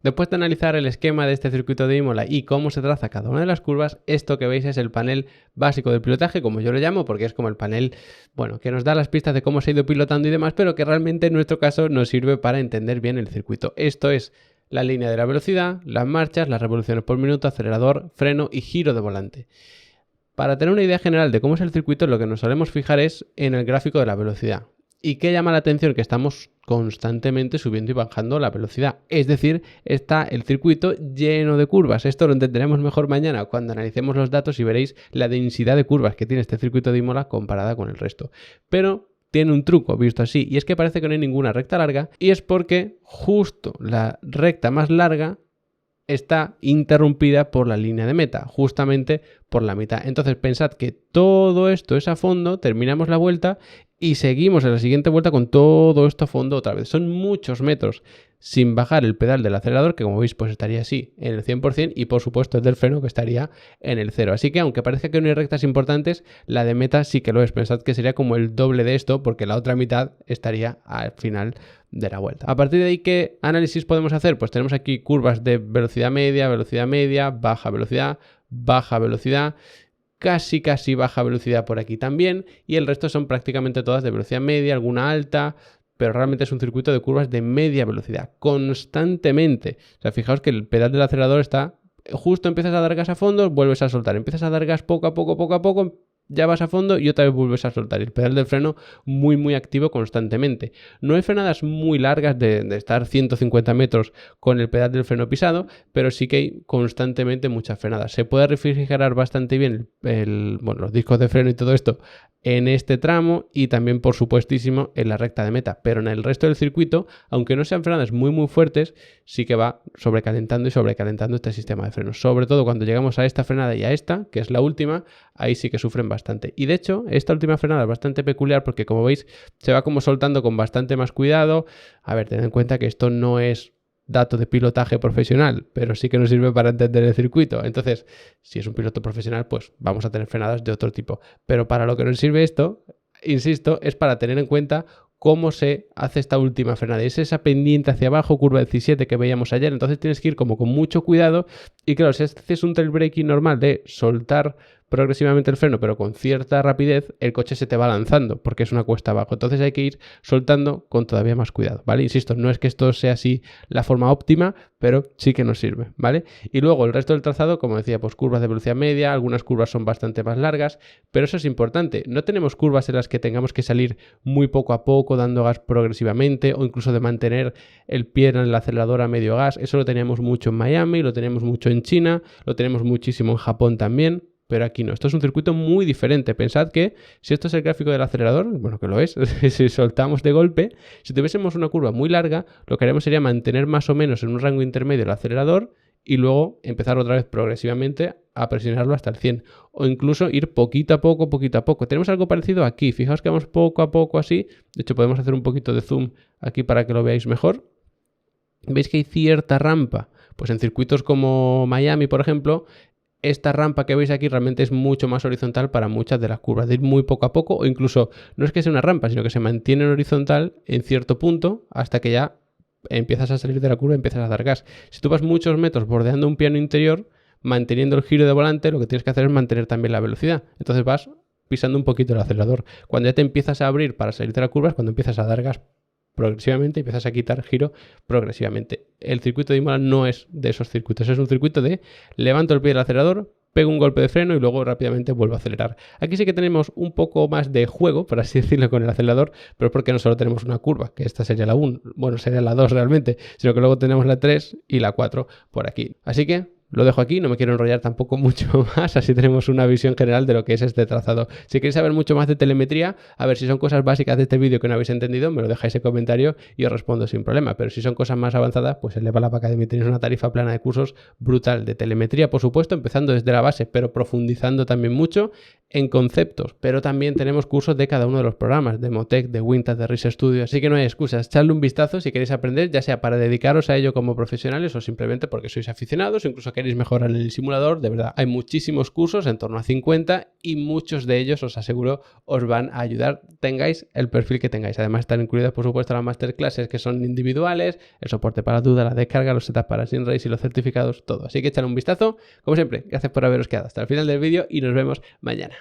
Después de analizar el esquema de este circuito de Imola y cómo se traza cada una de las curvas, esto que veis es el panel básico del pilotaje, como yo lo llamo, porque es como el panel, bueno, que nos da las pistas de cómo se ha ido pilotando y demás, pero que realmente en nuestro caso nos sirve para entender bien el circuito. Esto es la línea de la velocidad, las marchas, las revoluciones por minuto, acelerador, freno y giro de volante. Para tener una idea general de cómo es el circuito, lo que nos solemos fijar es en el gráfico de la velocidad. ¿Y qué llama la atención? Que estamos constantemente subiendo y bajando la velocidad. Es decir, está el circuito lleno de curvas. Esto lo entenderemos mejor mañana cuando analicemos los datos y veréis la densidad de curvas que tiene este circuito de Imola comparada con el resto. Pero tiene un truco visto así, y es que parece que no hay ninguna recta larga, y es porque justo la recta más larga está interrumpida por la línea de meta, justamente por la mitad. Entonces pensad que todo esto es a fondo, terminamos la vuelta y seguimos en la siguiente vuelta con todo esto a fondo otra vez. Son muchos metros sin bajar el pedal del acelerador, que como veis pues estaría así en el 100%, y por supuesto el del freno que estaría en el 0. Así que aunque parezca que no hay rectas importantes, la de meta sí que lo es. Pensad que sería como el doble de esto, porque la otra mitad estaría al final de la vuelta. A partir de ahí, ¿qué análisis podemos hacer? Pues tenemos aquí curvas de velocidad media, baja velocidad, casi baja velocidad por aquí también, y el resto son prácticamente todas de velocidad media, alguna alta, pero realmente es un circuito de curvas de media velocidad, constantemente. O sea, fijaos que el pedal del acelerador está, justo empiezas a dar gas a fondo, vuelves a soltar, empiezas a dar gas poco a poco, ya vas a fondo y otra vez vuelves a soltar. El pedal del freno muy activo constantemente. No hay frenadas muy largas de estar 150 metros con el pedal del freno pisado, pero sí que hay constantemente muchas frenadas. Se puede refrigerar bastante bien los discos de freno y todo esto en este tramo y también por supuestísimo en la recta de meta, pero en el resto del circuito, aunque no sean frenadas muy fuertes, sí que va sobrecalentando este sistema de frenos, sobre todo cuando llegamos a esta frenada y a esta, que es la última, ahí sí que sufren bastante. Y de hecho, esta última frenada es bastante peculiar porque, como veis, se va como soltando con bastante más cuidado. A ver, tened en cuenta que esto no es dato de pilotaje profesional, pero sí que nos sirve para entender el circuito. Entonces, si es un piloto profesional, pues vamos a tener frenadas de otro tipo. Pero para lo que nos sirve esto, insisto, es para tener en cuenta cómo se hace esta última frenada. Es esa pendiente hacia abajo, curva 17 que veíamos ayer. Entonces tienes que ir como con mucho cuidado. Y claro, si haces un tail braking normal de soltar progresivamente el freno, pero con cierta rapidez, el coche se te va lanzando porque es una cuesta abajo. Entonces hay que ir soltando con todavía más cuidado, ¿vale? Insisto, no es que esto sea así la forma óptima, pero sí que nos sirve, ¿vale? Y luego el resto del trazado, como decía, pues curvas de velocidad media, algunas curvas son bastante más largas, pero eso es importante. No tenemos curvas en las que tengamos que salir muy poco a poco, dando gas progresivamente, o incluso de mantener el pie en el acelerador a medio gas. Eso lo teníamos mucho en Miami, lo tenemos mucho en China, lo tenemos muchísimo en Japón también. Pero aquí no, esto es un circuito muy diferente. Pensad que si esto es el gráfico del acelerador, bueno, que lo es, si soltamos de golpe, si tuviésemos una curva muy larga, lo que haríamos sería mantener más o menos en un rango intermedio el acelerador y luego empezar otra vez progresivamente a presionarlo hasta el 100. O incluso ir poquito a poco. Tenemos algo parecido aquí. Fijaos que vamos poco a poco así. De hecho, podemos hacer un poquito de zoom aquí para que lo veáis mejor. ¿Veis que hay cierta rampa? Pues en circuitos como Miami, por ejemplo, esta rampa que veis aquí realmente es mucho más horizontal para muchas de las curvas, de ir muy poco a poco, o incluso no es que sea una rampa, sino que se mantiene en horizontal en cierto punto hasta que ya empiezas a salir de la curva y empiezas a dar gas. Si tú vas muchos metros bordeando un piano interior, manteniendo el giro de volante, lo que tienes que hacer es mantener también la velocidad. Entonces vas pisando un poquito el acelerador. Cuando ya te empiezas a abrir para salir de la curva es cuando empiezas a dar gas progresivamente y empiezas a quitar giro progresivamente. El circuito de Imola no es de esos circuitos, es un circuito de levanto el pie del acelerador, pego un golpe de freno y luego rápidamente vuelvo a acelerar. Aquí sí que tenemos un poco más de juego, por así decirlo, con el acelerador, pero es porque no solo tenemos una curva, que esta sería la 1, bueno, sería la 2 realmente, sino que luego tenemos la 3 y la 4 por aquí. Así que lo dejo aquí, no me quiero enrollar tampoco mucho más, así tenemos una visión general de lo que es este trazado. Si queréis saber mucho más de telemetría, a ver si son cosas básicas de este vídeo que no habéis entendido, me lo dejáis en comentario y os respondo sin problema. Pero si son cosas más avanzadas, pues en Level Up Academy tenéis una tarifa plana de cursos brutal de telemetría, por supuesto, empezando desde la base, pero profundizando también mucho en conceptos. Pero también tenemos cursos de cada uno de los programas, de Motec, de Wintas, de Research Studio, así que no hay excusas. Echadle un vistazo si queréis aprender, ya sea para dedicaros a ello como profesionales o simplemente porque sois aficionados o incluso queréis mejorar en el simulador, de verdad, hay muchísimos cursos, en torno a 50, y muchos de ellos, os aseguro, os van a ayudar, tengáis el perfil que tengáis. Además están incluidas, por supuesto, las masterclasses que son individuales, el soporte para duda, la descarga, los setups para SimRace y los certificados, todo. Así que echad un vistazo. Como siempre, gracias por haberos quedado hasta el final del vídeo y nos vemos mañana.